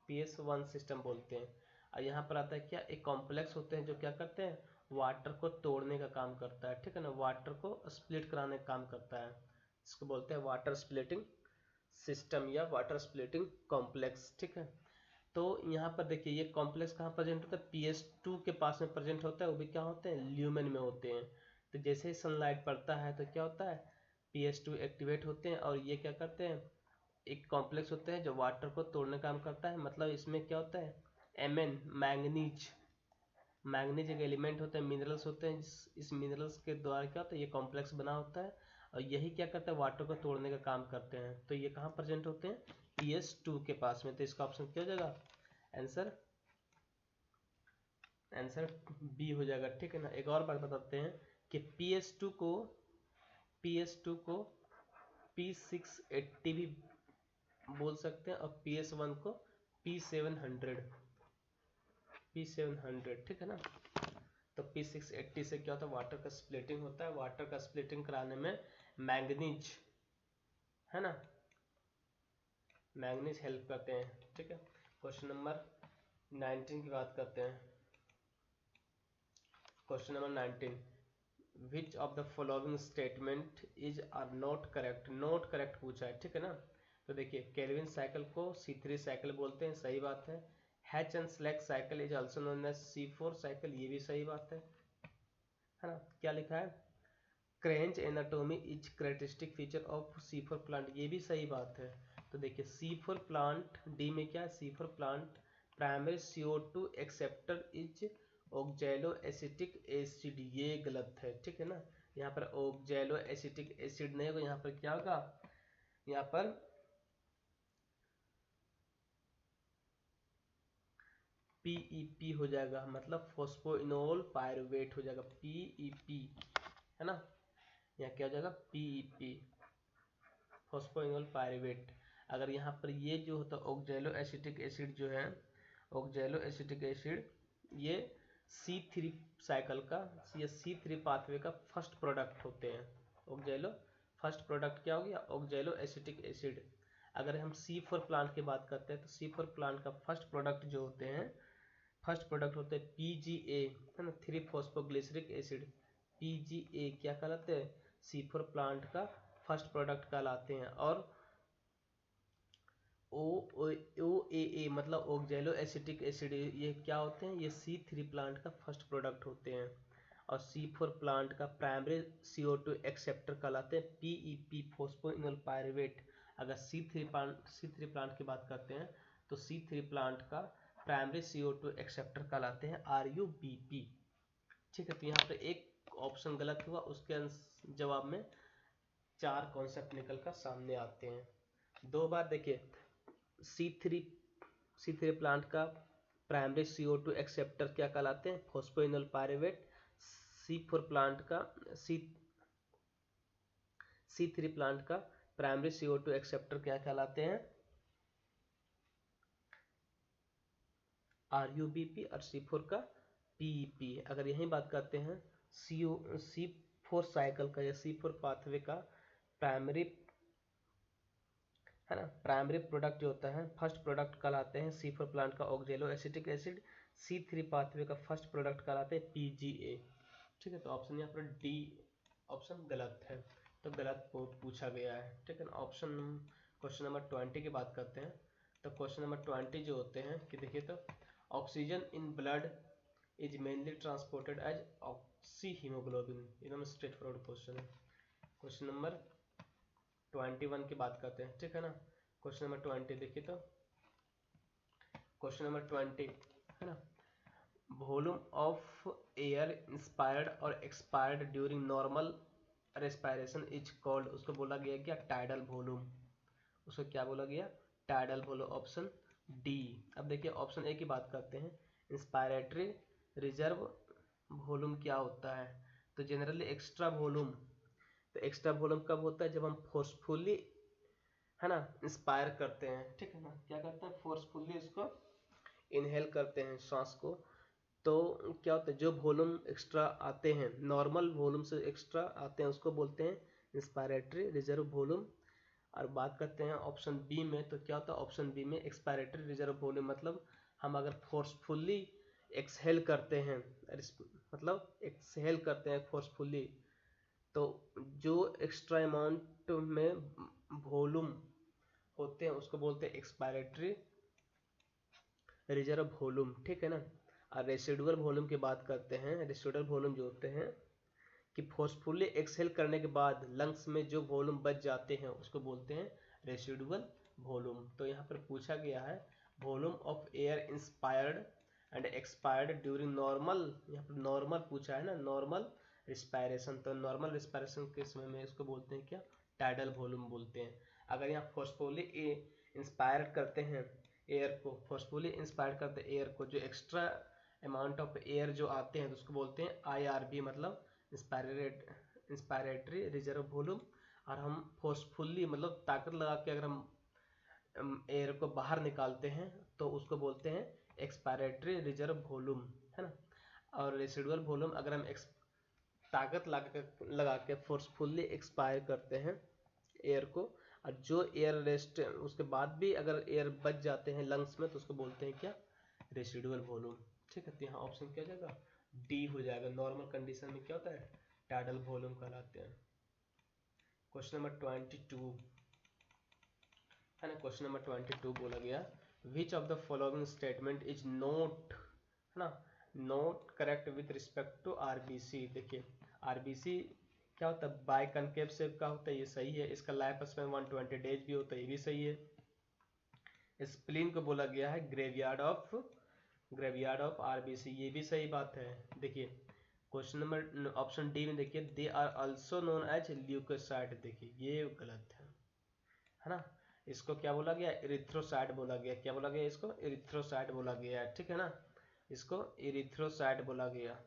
PS1 सिस्टम बोलते हैं। और यहाँ पर आता है क्या, एक कॉम्प्लेक्स होते हैं जो क्या करते हैं, वाटर को तोड़ने का काम करता है, ठीक है ना, वाटर को स्प्लिट कराने का काम करता है। इसको बोलते हैं वाटर स्प्लिटिंग सिस्टम या वाटर स्प्लिटिंग कॉम्प्लेक्स, ठीक है। तो यहाँ पर देखिए ये कॉम्प्लेक्स कहाँ प्रेजेंट होता है, PS2 के पास में प्रेजेंट होता है। वो भी क्या होते हैं, ल्यूमेन में होते हैं। तो जैसे ही सनलाइट पड़ता है तो क्या होता है, PS2 एक्टिवेट होते हैं, और ये क्या करते हैं, एक कॉम्प्लेक्स होते हैं जो वाटर को तोड़ने का काम करता है। मतलब इसमें क्या होता है, Mn मैंगनीज, मैंगनीज एक एलिमेंट होता है, मिनरल्स होते हैं। इस मिनरल्स के द्वारा क्या होता है, ये कॉम्प्लेक्स बना होता है, और यही क्या करता है, वाटर को तोड़ने का काम करते हैं। तो ये कहाँ प्रेजेंट होते हैं, PS2 के पास में। तो इसका ऑप्शन क्या हो जाएगा, आंसर आंसर बी हो जाएगा, ठीक है ना। एक और बात बताते हैं कि PS2 को P680 भी बोल सकते हैं, और PS1 को P700, ठीक है ना। तो P680 से क्या होता है, वाटर का स्प्लिटिंग होता है। वाटर का स्प्लिटिंग कराने में मैंगनीज, है ना, मैंगनीज हेल्प करते हैं, ठीक है। क्वेश्चन नंबर 19 की बात करते हैं। Question number 19, which of the following statement is are not correct, not correct पूछा है, ठीक है ना। तो देखिए केल्विन साइकिल को C3 साइकिल बोलते हैं, सही बात है। Hatch and Slack cycle is also known as C4 cycle, ये भी सही बात है ना। क्या लिखा है, Kranz anatomy is characteristic feature of C4 plant, ये भी सही बात है। तो देखिए C4 प्लांट, डी में क्या है, C4 plant primary CO2 acceptor is ऑक्जेलो acetic acid, ये गलत है, ठीक है ना। यहाँ पर ऑक्जेलो एसिटिक एसिड नहीं होगा, यहाँ पर क्या होगा, यहाँ पर PEP हो जाएगा, मतलब फॉस्फोइनोल पायरुवेट हो जाएगा, PEP, है ना। यहाँ क्या हो जाएगा, PEP, फॉस्फोइनोल पायरुवेट। अगर यहाँ पर ये जो होता है ऑक्जेलो एसिटिक एसिड जो है, ऑक्जेलो एसिटिक एसिड, ये C3 साइकिल का या C3 पाथवे का फर्स्ट प्रोडक्ट होते हैं। ऑक्जेलो फर्स्ट प्रोडक्ट क्या हो गया, ऑक्जेलो एसिटिक एसिड। अगर हम C4 प्लांट की बात करते हैं तो C4 प्लांट का फर्स्ट प्रोडक्ट जो होते हैं, फर्स्ट प्रोडक्ट होते हैं PGA, है ना, 3 फॉस्फोग्लिसरिक एसिड। PGA क्या कहलाते हैं, C4 प्लांट का फर्स्ट प्रोडक्ट कहलाते हैं। और OAA मतलब ऑक्जेलो एसिटिक एसिड, ये क्या होते हैं, ये C3 प्लांट का फर्स्ट प्रोडक्ट होते हैं। और C4 प्लांट का प्राइमरी CO2 एक्सेप्टर कहलाते हैं PEP, फॉस्फोइनोल पायरुवेट। अगर C3 प्लांट की बात करते हैं तो C3 प्लांट का प्राइमरी CO2 एक्सेप्टर कहलाते हैं RUBP, ठीक है। तो यहाँ पे एक ऑप्शन गलत हुआ, उसके जवाब में 4 कॉन्सेप्ट निकल कर सामने आते हैं। दो बार देखिए C3 प्लांट का प्राइमरी CO2 एक्सेप्टर क्या कहलाते हैं, फॉस्फोइनोल पायरुवेट। C4 प्लांट का C3 प्लांट का प्राइमरी CO2 एक्सेप्टर क्या कहलाते हैं, RUBP, और C4 का PEP। अगर यही बात करते हैं C4 साइकिल का या C4 पाथवे का प्राइमरी, है ना, प्राइमरी प्रोडक्ट जो होता है, फर्स्ट प्रोडक्ट कहलाते हैं C4 प्लांट का ऑक्जेलो एसिटिक एसिड। C3 पाथवे का फर्स्ट प्रोडक्ट कहलाता है PGA। ठीक है, तो ऑप्शन यहाँ पर डी ऑप्शन गलत है, तो गलत पूछा गया है। ठीक है ना। ऑप्शन क्वेश्चन नंबर 20 की बात करते हैं। तो क्वेश्चन नंबर 20 जो होते हैं कि देखिए, तो oxygen in blood is mainly transported as oxy haemoglobin, एकदम स्ट्रेट फॉरवर्ड क्वेश्चन है। क्वेश्चन नंबर 21 की बात करते हैं। ठीक है ना। क्वेश्चन नंबर 20 देखिए, तो क्वेश्चन नंबर 20 है ना, वॉल्यूम ऑफ एयर इंस्पायर्ड और expired during normal respiration is called, उसको बोला गया क्या, टाइडल वॉल्यूम। उसको क्या बोला गया, टाइडल वॉल्यूम, ऑप्शन डी। अब देखिए ऑप्शन ए की बात करते हैं, इंस्पायरेटरी रिजर्व वॉल्यूम क्या होता है। तो जनरली एक्स्ट्रा वॉल्यूम, तो एक्स्ट्रा वॉल्यूम कब होता है, जब हम फोर्सफुली है ना इंस्पायर करते हैं। ठीक है ना, क्या करते हैं, फोर्सफुली इसको इनहेल करते हैं सांस को, तो क्या होता है, जो वॉल्यूम एक्स्ट्रा आते हैं, नॉर्मल वॉल्यूम से एक्स्ट्रा आते हैं, उसको बोलते हैं इंस्पायरेटरी रिजर्व वॉल्यूम। और बात करते हैं ऑप्शन बी में, तो क्या होता है, ऑप्शन बी में एक्सपायरेटरी रिजर्व वॉल्यूम मतलब हम अगर फोर्सफुली एक्सहेल करते हैं, मतलब एक्सहेल करते हैं फोर्सफुली, तो जो एक्स्ट्रा अमाउंट में वॉल्यूम होते हैं उसको बोलते हैं एक्सपायरेटरी रिजर्व वॉल्यूम। ठीक है ना। और रेसिडुअल वॉल्यूम की बात करते हैं, रेसिडुअल वॉल्यूम जो होते हैं कि फोर्सफुली एक्सहेल करने के बाद लंग्स में जो वॉल्यूम बच जाते हैं उसको बोलते हैं रेसिडुअल वॉल्यूम। तो यहाँ पर पूछा गया है volume of air inspired and expired during normal, यहाँ पर नॉर्मल पूछा है ना, नॉर्मल रिस्पायरेशन। तो नॉर्मल रिस्पायरेशन के समय में इसको बोलते हैं क्या, टाइडल वॉल्यूम बोलते हैं। अगर यहाँ फोर्सफुली इंस्पायर करते हैं एयर को, फोर्सफुली इंस्पायर करते हैं एयर को, जो एक्स्ट्रा अमाउंट ऑफ एयर जो आते हैं तो उसको बोलते हैं IRV, मतलब इंस्पायरेटरी रिजर्व वॉल्यूम। और हम फोर्सफुली मतलब ताकत लगा के अगर हम एयर को बाहर निकालते हैं तो उसको बोलते हैं एक्सपायरेटरी रिजर्व वॉल्यूम, है ना। और रेसिडुअल वॉल्यूम अगर हम ताकत लगा के फोर्सफुली एक्सपायर करते हैं एयर को, और जो एयर रेस्ट उसके बाद भी अगर एयर बच जाते हैं लंग्स में तो उसको बोलते हैं क्या, रेसिडुअल वॉल्यूम। ठीक है, तो यहाँ ऑप्शन क्या जाएगा, डी हो जाएगा। नॉर्मल कंडीशन में क्या होता है, टाइडल वॉल्यूम कहलाते हैं। क्वेश्चन नंबर 22 है ना, क्वेश्चन नंबर 22 बोला गया, which of the following statement is not, है ना, not correct with respect to RBC. देखिए आरबीसी क्या होता है, बाय कनकेव शेप का होता है, ये सही है। इसका लाइफ स्पैन 120 डेज भी होता है, ये भी सही है। स्प्लीन को बोला गया है ग्रेवयार्ड ऑफ आरबीसी, ये भी सही बात है। देखिए क्वेश्चन नंबर ऑप्शन डी में देखिए, they are also known as leucocyte, देखिए ये गलत है ना। इसको क्या बोला गया, इरिथ्रोसाइट बोला गया। क्या बोला गया, इसको इरिथ्रोसाइट बोला गया है। ठीक है ना, इसको इरिथ्रोसाइट बोला गया।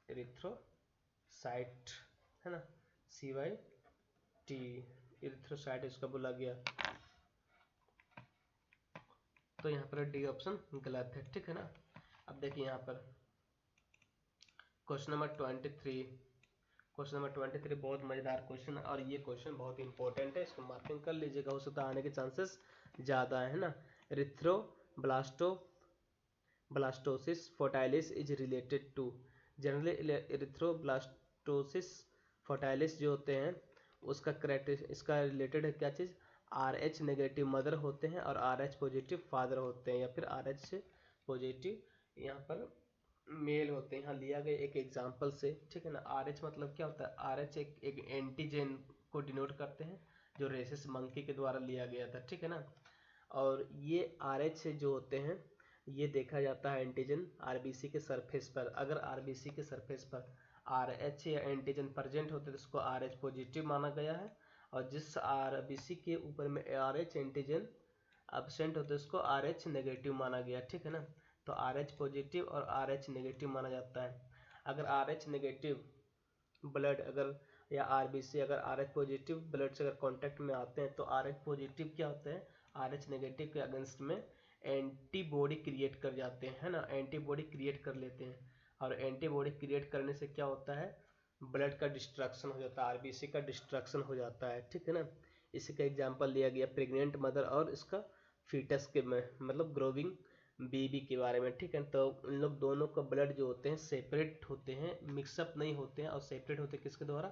इरिथ्रोसाइट है ना, CYT, इरिथ्रोसाइट इसका बोला गया। तो यहाँ पर डी ऑप्शन गलत है। ठीक है ना। अब देखिए यहाँ पर क्वेश्चन नंबर 23, क्वेश्चन नंबर 23 बहुत मजेदार क्वेश्चन है और ये क्वेश्चन बहुत इंपॉर्टेंट है, इसको मार्किंग कर लीजिएगा, हो सकता है आने के चांसेस ज़्यादा है ना। Blastosis fetalis is related to, generally erythroblastosis fetalis जो होते हैं उसका इसका रिलेटेड है क्या चीज़, RH नेगेटिव मदर होते हैं और RH पॉजिटिव फादर होते हैं, या फिर RH पॉजिटिव यहाँ पर मेल होते हैं। यहाँ लिया गया एक एग्जांपल से। ठीक है ना। RH मतलब क्या होता है, RH एक एंटीजन को डिनोट करते हैं जो रेसिस मंकी के द्वारा लिया गया था। ठीक है ना। और ये RH से जो होते हैं ये देखा जाता है एंटीजन आरबीसी के सरफेस पर। अगर आरबीसी के सरफेस पर RH या एंटीजन प्रेजेंट होते तो उसको RH पॉजिटिव माना गया है, और जिस आरबीसी के ऊपर में RH एंटीजन एब्सेंट होते उसको RH नेगेटिव माना गया। ठीक है ना। तो RH पॉजिटिव और RH नेगेटिव माना जाता है। अगर RH नेगेटिव ब्लड अगर या आरबीसी अगर RH पॉजिटिव ब्लड से अगर कांटेक्ट में आते हैं तो RH पॉजिटिव क्या होते हैं, RH नेगेटिव के अगेंस्ट में एंटीबॉडी क्रिएट कर जाते हैं, है ना, एंटीबॉडी क्रिएट कर लेते हैं। और एंटीबॉडी क्रिएट करने से क्या होता है, ब्लड का डिस्ट्रक्शन हो जाता है, आरबीसी का डिस्ट्रक्शन हो जाता है। ठीक है ना। इसी का एग्जांपल लिया गया प्रेग्नेंट मदर और इसका फीटस के में, मतलब ग्रोविंग बेबी के बारे में, ठीक है। तो इन लोग दोनों का ब्लड जो होते हैं सेपरेट होते हैं, मिक्सअप नहीं होते हैं, और सेपरेट होते हैं किसके द्वारा,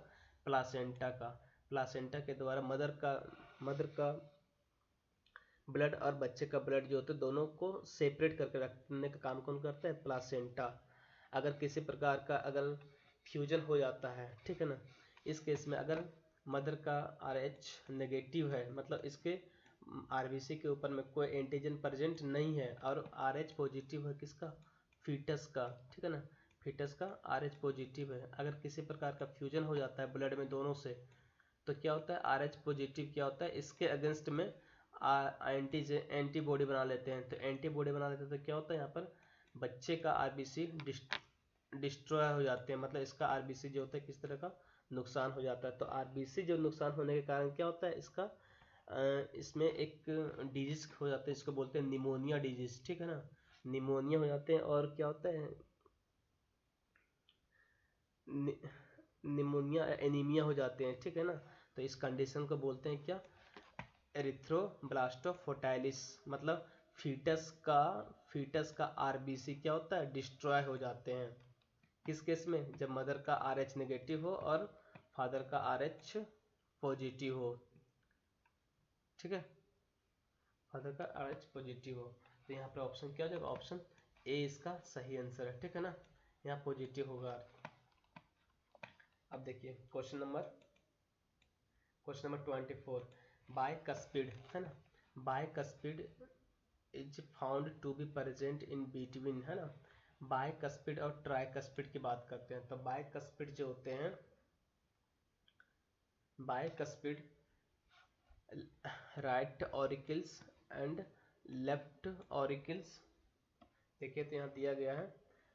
प्लासेंटा का, प्लासेंटा के द्वारा। मदर का ब्लड और बच्चे का ब्लड जो होते हैं दोनों को सेपरेट करके रखने का काम कौन करता है, प्लासेंटा। अगर किसी प्रकार का अगर फ्यूजन हो जाता है, ठीक है ना, इस केस में अगर मदर का RH नेगेटिव है, मतलब इसके RBC के ऊपर में कोई एंटीजन प्रेजेंट नहीं है, और RH पॉजिटिव है किसका, फीटस का, ठीक है ना, फीटस का RH पॉजिटिव है। अगर किसी प्रकार का फ्यूजन हो जाता है ब्लड में दोनों से, तो क्या होता है, RH पॉजिटिव क्या होता है, इसके अगेंस्ट में एंटीबॉडी बना लेते हैं। तो एंटीबॉडी बना लेते हैं तो क्या होता है, यहाँ पर बच्चे का RBC डिस्ट्रॉय हो जाते हैं, मतलब इसका RBC जो होता है किस तरह का नुकसान हो जाता है। तो RBC जो नुकसान होने के कारण क्या होता है, इसका इसमें एक डिजीज हो जाता है, इसको बोलते हैं निमोनिया डिजीज, ठीक है ना, निमोनिया हो जाते हैं। और क्या होता है, निमोनिया एनीमिया हो जाते हैं, ठीक है ना। तो इस कंडीशन को बोलते हैं क्या, एरिथ्रोब्लास्टोफोटाइलिस, मतलब फीटस का RBC क्या होता है, डिस्ट्रॉय हो जाते हैं। किस केस में, जब मदर का RH नेगेटिव हो और फादर का RH पॉजिटिव हो, ठीक है, फादर का RH पॉजिटिव हो। तो यहाँ पर ऑप्शन क्या हो जाएगा, ऑप्शन ए इसका सही आंसर है, ठीक है ना, यहाँ पॉजिटिव होगा। अब देखिए क्वेश्चन नंबर 24, बाइकस्पिड है ना, bicuspid is found to be present in between, है ना। बाइकस्पिड और ट्राइकस्पिड की बात करते हैं। तो बाइकस्पिड जो होते हैं, bicuspid right auricles and left auricles, देखिए तो यहाँ दिया गया है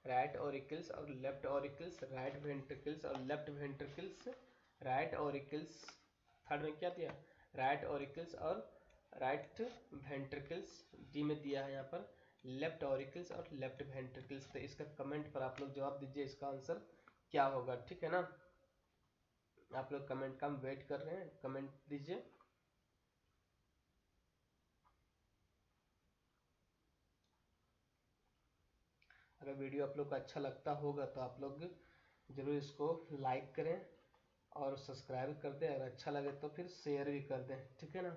राइट ऑरिकल्स और लेफ्ट ऑरिकल्स, राइट वेंट्रिकल्स और left ventricles, right auricles, third में क्या दिया, राइट ऑरिकल्स और राइट वेंट्रिकल्स, डी में दिया है यहाँ पर लेफ्ट ऑरिकल्स और लेफ्ट वेंट्रिकल्स। तो इसका कमेंट पर आप लोग जवाब दीजिए, इसका आंसर क्या होगा, ठीक है ना। आप लोग कमेंट का वेट कर रहे हैं, कमेंट दीजिए। अगर वीडियो आप लोग को अच्छा लगता होगा तो आप लोग जरूर इसको लाइक करें और सब्सक्राइब कर दें, अगर अच्छा लगे तो फिर शेयर भी कर दें, ठीक है ना।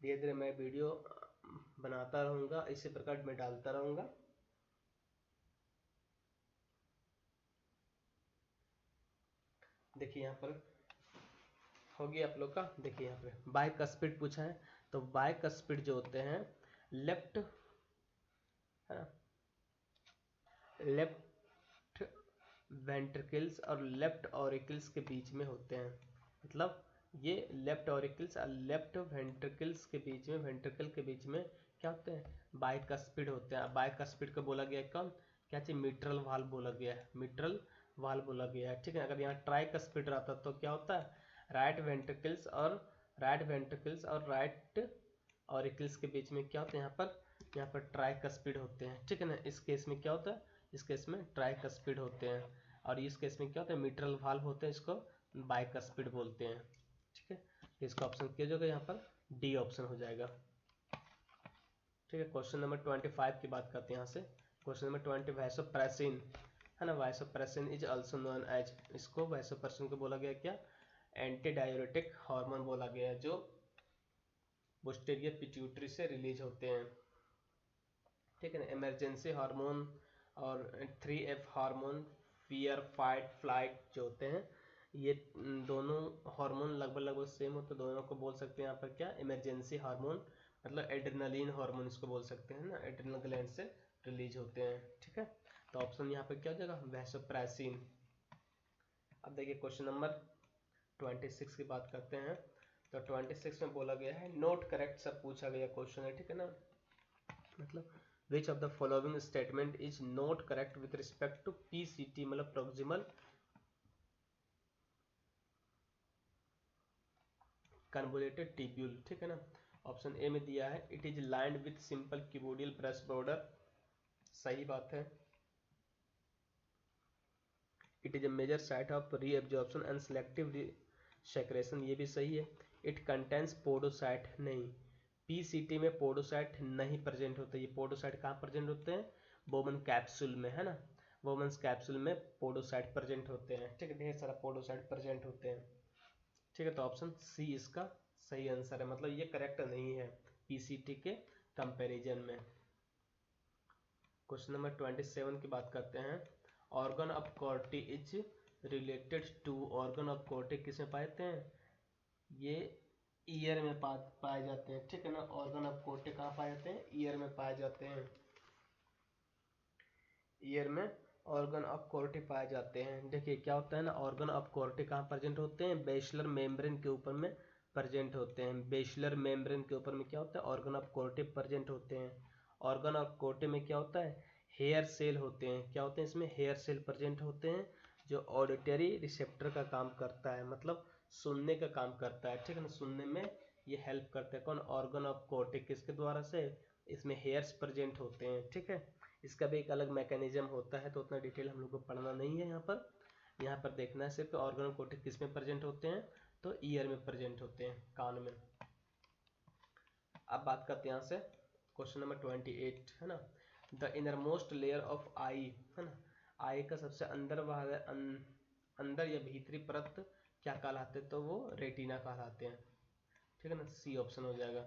धीरे धीरे मैं वीडियो बनाता रहूँगा, इसी प्रकार मैं डालता रहूँगा। देखिए यहाँ पर हो गया आप लोग का, देखिए यहाँ पे बाइकस्पिड पूछा है। तो बाइकस्पिड जो होते हैं लेफ्ट, है ना, लेफ्ट वेंट्रिकल्स और लेफ्ट ऑरिकल्स के बीच में होते हैं, मतलब ये लेफ्ट ऑरिकल्स और लेफ्ट वेंट्रिकल्स के बीच में, वेंट्रिकल के बीच में क्या होते हैं, बाइकस्पिड होते हैं। बाइकस्पिड को बोला गया है कौन, क्या चीज, मिट्रल वाल्व बोला गया है, मिट्रल वाल्व बोला गया है, ठीक है। अगर यहाँ ट्राइकस्पिड रहता तो क्या होता है, राइट वेंट्रिकल्स और राइट ऑरिकल्स के बीच में क्या होता है, यहाँ पर ट्राइकस्पिड होते हैं, ठीक है ना। इस केस में क्या होता है, इस केस में ट्राइकस्पिड होते हैं, और इस केस में क्या होता है, मिट्रल वाल्व होते हैं, इसको बाइकस्पिड बोलते हैं, ठीक है। इसका ऑप्शन किया जाएगा यहाँ पर डी ऑप्शन हो जाएगा, ठीक है। क्वेश्चन नंबर 25 की बात करते हैं यहाँ से। क्वेश्चन नंबर 20, वैसोप्रेसिन, है ना, vasopressin is also known as, इसको वैसोप्रेसिन को बोला गया क्या, एंटी डाययूरेटिक हार्मोन बोला गया है, जो पोस्टीरियर पिट्यूटरी से रिलीज होते हैं, ठीक है ना। इमरजेंसी हार्मोन और 3F hormone, fear fight flight जो होते हैं, ये दोनों हार्मोन लगभग सेम होते हैं, दोनों को बोल सकते हैं यहाँ पर क्या, इमरजेंसी हार्मोन, मतलब एड्रेनलिन हार्मोन इसको बोल सकते हैं ना, एड्रेनल ग्लैंड से रिलीज होते हैं, ठीक है। तो ऑप्शन यहाँ पर क्या हो जाएगा, वैसोप्रेसिन। अब देखिए क्वेश्चन नंबर 26 की बात करते हैं। तो 26 में बोला गया है, नोट करेक्ट सब पूछा गया क्वेश्चन है, ठीक है ना, मतलब which of the following statement is not correct with respect to PCT, मतलब proximal convoluted tubule, ठीक है ना। ऑप्शन ए में दिया है, it is lined with simple cuboidal brush border, सही बात है। It is a major site of reabsorption and selective secretion, ये भी सही है। इट कंटेंस पोडोसाइट नहीं, पीसीटी में पोडोसाइट नहीं प्रेजेंट होते। ये पोडोसाइट कहाँ प्रेजेंट होते हैं? बोमन कैप्सूल में, है ना, वोमेंस कैप्सूल में पोडोसाइट प्रेजेंट होते हैं। ठीक है, ढेर सारा पोडोसाइट प्रेजेंट होते हैं। ठीक है, तो ऑप्शन सी इसका सही आंसर है, मतलब ये करेक्ट नहीं है पीसीटी के कंपैरिजन में। क्वेश्चन नंबर 27 की बात करते हैं। Organ of Corti is related to, organ of Corti किसमें पाते हैं? ये ईयर में पाए जाते हैं। ठीक है ना, ऑर्गन ऑफ कॉर्टी कहाँ पाए जाते हैं? ईयर में पाए जाते हैं। ईयर में ऑर्गन ऑफ कॉर्टी पाए जाते हैं। देखिए क्या होता है ना, ऑर्गन ऑफ कॉर्टी कहाँ प्रेजेंट होते हैं? बेसिलर मेम्ब्रेन के ऊपर में प्रेजेंट होते हैं। बेसिलर मेम्ब्रेन के ऊपर में क्या होता है? ऑर्गन ऑफ कॉर्टी प्रेजेंट होते हैं। ऑर्गन ऑफ कॉर्टी में क्या होता है? हेयर सेल होते हैं। क्या होते हैं इसमें? हेयर सेल प्रेजेंट होते हैं, जो ऑडिटरी रिसेप्टर का काम करता है, मतलब सुनने का काम करता है। ठीक है ना, सुनने में ये हेल्प करता है। कौन? Organ of कॉर्टी। किसके द्वारा से? इसमें हेयर्स प्रेजेंट होते हैं। ठीक है, इसका भी एक अलग मैकेनिज्म होता है, तो उतना डिटेल हम लोग को पढ़ना नहीं है। यहाँ पर देखना है सिर्फ ऑर्गन ऑफ कॉर्टी किस में प्रेजेंट होते हैं, तो ईयर में प्रेजेंट होते हैं, कान में। अब बात करते हैं यहाँ से क्वेश्चन नंबर 28, है ना। The innermost layer of eye, है ना, आई का सबसे अंदर अंदर या भीतरी परत क्या कहलाते हैं? तो वो रेटिना कहलाते हैं। ठीक है ना, सी ऑप्शन हो जाएगा।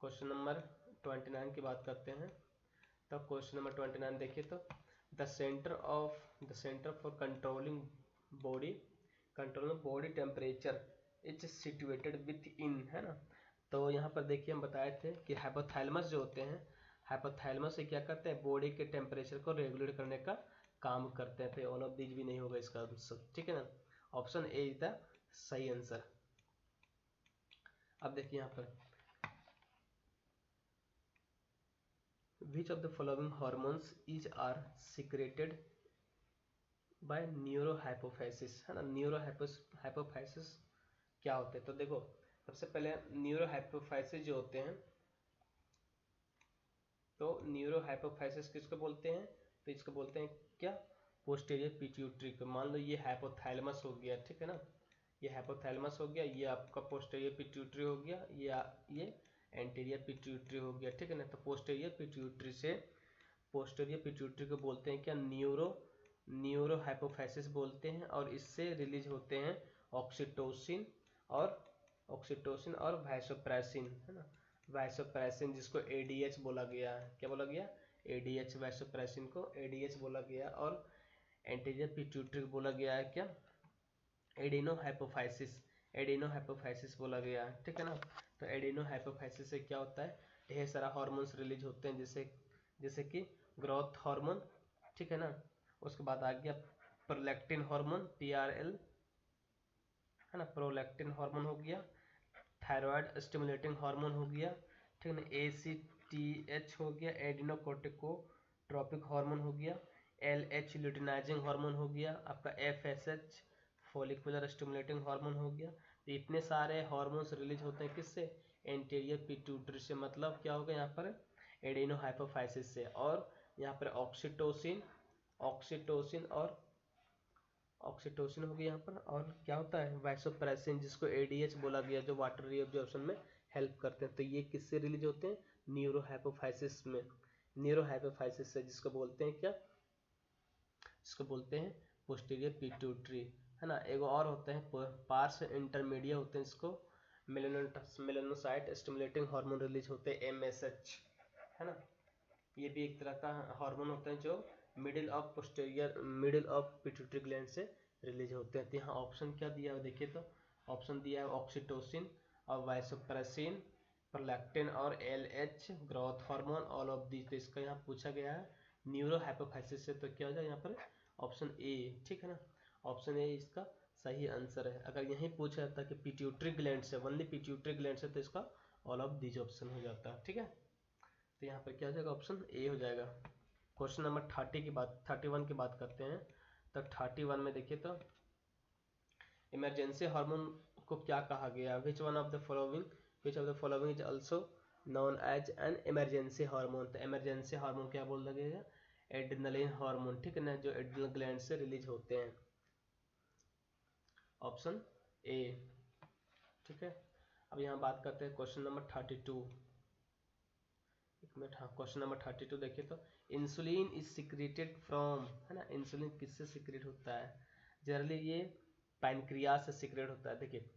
क्वेश्चन नंबर 29 की बात करते हैं। तो क्वेश्चन नंबर 29 देखिए, तो the centre for controlling body temperature is situated with इन, है ना। तो यहाँ पर देखिए हम बताए थे कि हाइपोथैलेमस जो होते हैं, हाइपोथैलेमस से क्या करते हैं? बॉडी के टेम्परेचर को रेगुलेट करने का काम करते हैं। तो ऑल ऑफ दीज भी नहीं होगा इसका आंसर। ठीक है ना, ऑप्शन ए इज द सही आंसर। अब देखिए यहाँ पर, which of the following hormones is are secreted by neurohypophysis, है ना। न्यूरोहाइपोफाइसिस क्या होते हैं? तो देखो सबसे पहले न्यूरोहाइपोफाइसिस जो होते हैं, तो न्यूरोहाइपोफाइसिस किसको बोलते हैं? तो इसको बोलते हैं क्या? पोस्टीरियर पिट्यूटरी को। मान लो ये हाइपोथैलेमस हो गया, ठीक है ना, ये हाइपोथैलेमस हो गया, ये आपका पोस्टीरियर पिट्यूटरी हो गया, ये एंटीरियर पिट्यूटरी हो गया। ठीक है ना, तो पोस्टीरियर पिट्यूटरी को बोलते हैं क्या? न्यूरोहाइपोफाइसिस बोलते हैं। और इससे रिलीज होते हैं ऑक्सीटोसिन और वैसोप्रेसिन, है ना। वैसोप्रेसिन जिसको एडीएच बोला गया है। क्या बोला गया? एडीएच। वैसोप्रेसिन को एडीएच बोला गया, और एंटीरियर पिट्यूटरी को बोला गया है क्या? एडिनोहाइपोफाइसिस बोला गया है। ठीक है ना, तो एडिनोहाइपोफाइसिस से क्या होता है? ढेर सारा हार्मोन्स रिलीज होते हैं, जैसे कि ग्रोथ हार्मोन। ठीक है ना, उसके बाद आ गया प्रोलैक्टिन हार्मोन, PRL, है ना, प्रोलैक्टिन हार्मोन हो गया। थायराइड स्टिमुलेटिंग हार्मोन हो गया। ठीक है ना, ACTH हो गया, एडिनोकोर्टिकोट्रोपिक हार्मोन हो गया। LH ल्यूटिनाइजिंग हार्मोन हो गया। आपका FSH फॉलिकुलर स्टिमुलेटिंग हार्मोन हो गया। तो इतने सारे हार्मोन्स रिलीज होते हैं किससे? एंटीरियर पिट्यूटरी से। मतलब क्या होगा यहाँ पर? एडिनोहाइपोफाइसिस से। और यहाँ पर ऑक्सीटोसिन हो गया यहाँ पर। और क्या होता है? वैसोप्रेसिन जिसको ADH बोला गया, जो वाटर रीअब्जॉर्प्शन में हेल्प करते हैं। तो ये किससे रिलीज होते हैं? न्यूरोहाइपोफाइसिस में। न्यूरोहाइपोफाइसिस से, जिसको बोलते हैं क्या? जिसको बोलते हैं पोस्टीरियर पिट्यूटरी, है ना। एक और होते हैं पार्स इंटरमीडिया होते हैं, इसको मेलानोसाइट स्टिमुलेटिंग हार्मोन रिलीज होते हैं, MSH, है ना। ये भी एक तरह का हार्मोन होता है जो मिडिल ऑफ पिट्यूटरी ग्लैंड से रिलीज होते हैं। तो यहाँ ऑप्शन क्या दिया है देखिए, तो ऑप्शन दिया है ऑक्सीटोसिन और वैसोप्रेसिन, प्रोलैक्टिन और LH growth hormone, all of this. तो इसका यहाँ पूछा गया है न्यूरोहाइपोफाइसिस से, तो क्या हो जाए यहाँ पर? Option A. ठीक है ना, ऑप्शन ए इसका सही आंसर है। अगर यही पूछा जाता कि पिट्यूटरी ग्लैंड से, ओनली पिट्यूटरी ग्लैंड से, तो इसका ऑल ऑफ दिस ऑप्शन हो जाता है। ठीक है, तो यहाँ पर क्या हो जाएगा? ऑप्शन ए हो जाएगा। क्वेश्चन नंबर 31 की बात करते हैं। तो 31 में देखिए, तो इमरजेंसी हार्मोन को क्या कहा गया? Which of the following is also known as an emergency hormone. तो इमरजेंसी हार्मोन क्या बोल लगेगा? Adrenaline hormone. ठीक है ना, जो एड्रिनल ग्लैंड से रिलीज होते हैं। Option A. ठीक है। अब यहाँ बात करते हैं क्वेश्चन नंबर 32। एक मिनट, हाँ, क्वेश्चन नंबर 32 देखिए तो, इंसुलिन इज सिक्रेटेड फ्रॉम, है ना, इंसुलिन किससे सिक्रेट होता है? जनरली ये पैनक्रियाज से सिक्रेट होता है। देखिए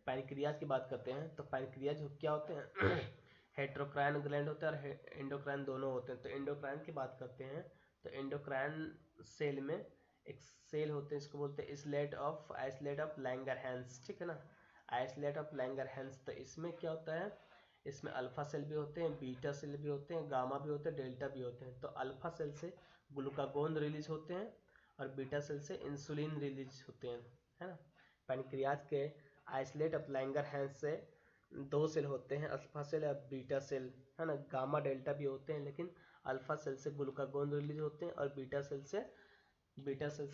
पैनक्रियाज की बात करते हैं तो पैनक्रियाज क्या होते हैं हेट्रोक्राइन ग्लैंड होता है और एंडोक्राइन दोनों होते हैं। तो एंडोक्राइन की बात करते हैं तो एंडोक्राइन सेल में एक सेल होते हैं, इसको बोलते हैं आइसलेट ऑफ लैंगरहैंस, ठीक है ना, आइसलेट ऑफ लैंगरहैंस। तो इसमें क्या होता है, इसमें अल्फा सेल भी होते हैं, बीटा सेल भी होते हैं, गामा भी होते हैं, डेल्टा भी होते हैं। तो अल्फा सेल से ग्लूकागोन रिलीज होते हैं और बीटा सेल से इंसुलिन रिलीज होते हैं, है ना। पैनक्रियाज के आइसलेट ऑफ लैंगरहैंस से दो सेल होते हैं, अल्फा सेल और बीटा सेल, है ना। गामा डेल्टा भी होते हैं, लेकिन अल्फा सेल से ग्लूकागोन रिलीज होते हैं और बीटा सेल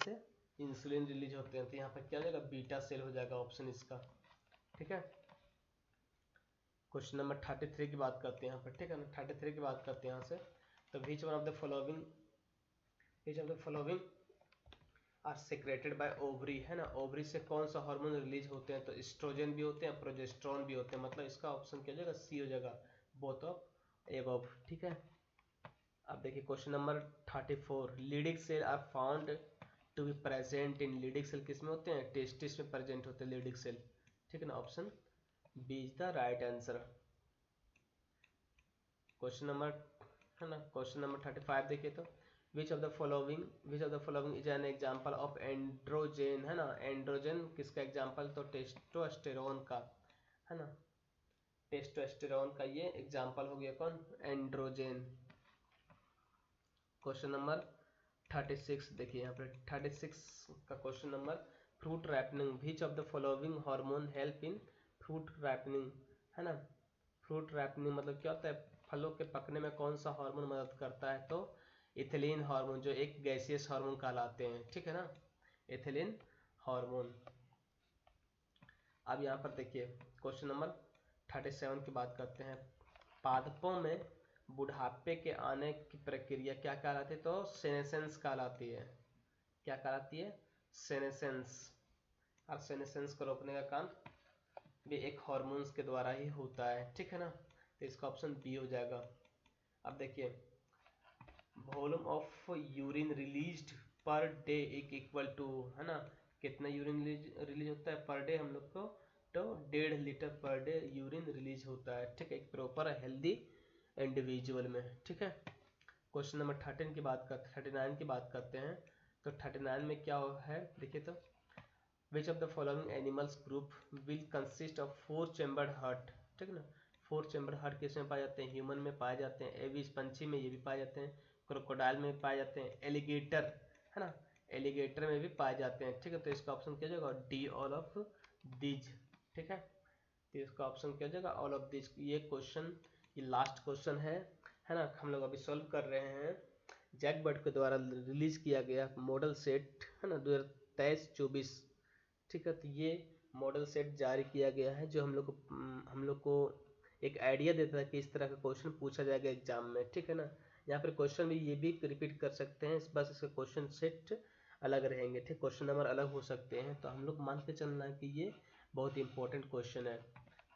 से इंसुलिन रिलीज होते हैं। तो यहाँ पर क्या हो जाएगा, बीटा सेल हो जाएगा ऑप्शन इसका, ठीक है। क्वेश्चन नंबर 33 की बात करते हैं यहाँ पर, ठीक है ना, 33 की बात करते हैं यहाँ से। तो which of the following are secreted by ovary, है ना। ओवरी से कौन सा हार्मोन रिलीज होते हैं? तो एस्ट्रोजन भी होते हैं, प्रोजेस्टेरोन भी होते हैं। मतलब इसका ऑप्शन क्या हो जाएगा, सी हो जाएगा, बोथ ऑफ एबव, ठीक है। अब देखिए question number 34, Leydig cell are found to be present in, Leydig cell किस में होते हैं? टेस्टिस में प्रेजेंट होते हैं लीडिंग सेल, ठीक है ना। Option B is the right answer. Question number, है ना, क्वेश्चन नंबर 35 देखिए तो, which of the following is an example of androgen, है ना। एंड्रोजन किसका एग्जांपल? तो टेस्टोस्टेरोन का, है ना, टेस्टोस्टेरोन का ये एग्जांपल हो गया, कौन? एंड्रोजन। क्वेश्चन नंबर 36 देखिए यहाँ पे, 36 का question number, fruit ripening, which of the following hormone help in fruit ripening, है ना। फ्रूट रैपनिंग मतलब क्या होता है, फलों के पकने में कौन सा हार्मोन मदद करता है? तो इथिलीन हार्मोन, जो एक गैसियस हार्मोन कहलाते हैं, ठीक है ना, इथिलीन हार्मोन। अब यहाँ पर देखिए क्वेश्चन नंबर 37 की बात करते हैं, पादपों में बुढ़ापे के आने की प्रक्रिया क्या कहलाती है? तो सेनेसेंस कहलाती है। क्या कहलाती है? सेनेसेंस। और सेनेसेंस को रोकने का काम भी एक हार्मोन्स के द्वारा ही होता है, ठीक है ना। तो इसका ऑप्शन बी हो जाएगा। अब देखिए volume of urine released per day equal to, है ना, कितना यूरिन रिलीज होता है पर डे हम लोग को? तो 1.5 litre per day urine release होता है, ठीक है, एक प्रॉपर हेल्दी इंडिविजुअल में, ठीक है। क्वेश्चन नंबर 39 की बात करते हैं। तो 39 में क्या है देखिए तो, which of the following animals group will consist of 4 chambered heart, ठीक है ना। 4 चैम्बर्ड हार्ट किस में पाए जाते हैं? ह्यूमन में पाए जाते हैं, एविस पंछी में ये भी पाए जाते हैं, क्रोकोडाइल में भी पाए जाते हैं, एलिगेटर, है ना, एलिगेटर में भी पाए जाते हैं, ठीक है। तो इसका ऑप्शन क्या हो जाएगा, डी ऑल ऑफ दीज, ठीक है। तो इसका ऑप्शन क्या हो जाएगा, ऑल ऑफ दीज। ये क्वेश्चन, ये लास्ट क्वेश्चन है ना, हम लोग अभी सॉल्व कर रहे हैं। जैक बर्ड के द्वारा रिलीज किया गया मॉडल सेट, है ना, 2023-24, ठीक है। तो ये मॉडल सेट जारी किया गया है, जो हम लोग को एक आइडिया देता है कि इस तरह का क्वेश्चन पूछा जाएगा एग्जाम में, ठीक है ना। यहाँ पर क्वेश्चन भी ये भी रिपीट कर सकते हैं, बस इसका क्वेश्चन सेट अलग रहेंगे, ठीक, क्वेश्चन नंबर अलग हो सकते हैं। तो हम लोग मान के चलना है कि ये बहुत इंपॉर्टेंट क्वेश्चन है,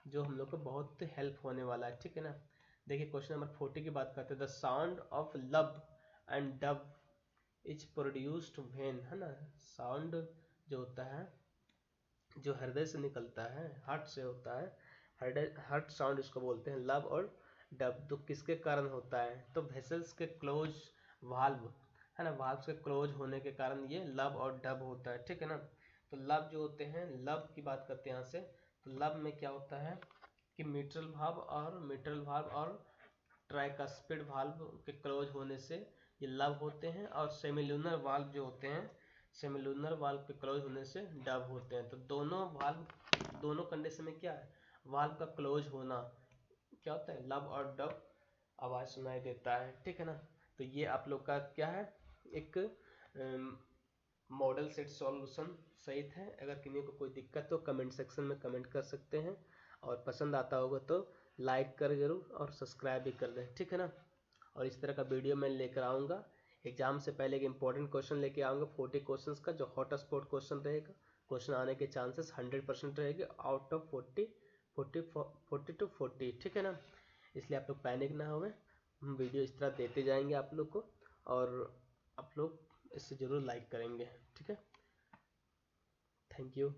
जो हम लोग को बहुत हेल्प होने वाला है, ठीक है ना। देखिए क्वेश्चन नंबर 40 की बात करते हैं, द साउंड ऑफ लब and dub is produced when, है ना। साउंड जो होता है, जो हृदय से निकलता है, हार्ट से होता है, हार्ट साउंड इसको बोलते हैं, लव और डब। तो किसके कारण होता है? तो वेसल्स के क्लोज वाल्व, है ना, वाल्व के क्लोज होने के कारण ये लब और डब होता है, ठीक है ना। तो लब जो होते हैं, लब की बात करते हैं यहाँ से। तो लब में क्या होता है कि मिट्रल भाल्व और ट्राइकस्पिड वाल्व के क्लोज होने से ये लब होते हैं, और सेमिलुनर वाल्व जो होते हैं, सेमिलुनर वाल्व के क्लोज होने से डब होते हैं। तो दोनों कंडीशन में क्या है, वाल्व का क्लोज होना क्या होता है, लब और डब आवाज सुनाई देता है, ठीक है ना। तो ये आप लोग का क्या है, एक मॉडल सेट सॉल्यूशन सहित है। अगर किसी को कोई दिक्कत हो कमेंट सेक्शन में कमेंट कर सकते हैं, और पसंद आता होगा तो लाइक कर जरूर और सब्सक्राइब भी कर दें, ठीक है ना। और इस तरह का वीडियो मैं लेकर आऊँगा। एग्जाम से पहले एक इंपॉर्टेंट क्वेश्चन लेके आऊँगा 40 क्वेश्चंस का, जो हॉट स्पॉट क्वेश्चन रहेगा। क्वेश्चन आने के चांसेस 100% रहेंगे आउट ऑफ 40 40 to 40, ठीक है ना। इसलिए आप लोग पैनिक ना होवे, हम वीडियो इस तरह देते जाएंगे आप लोग को, और आप लोग इसे ज़रूर लाइक करेंगे, ठीक है। Thank you.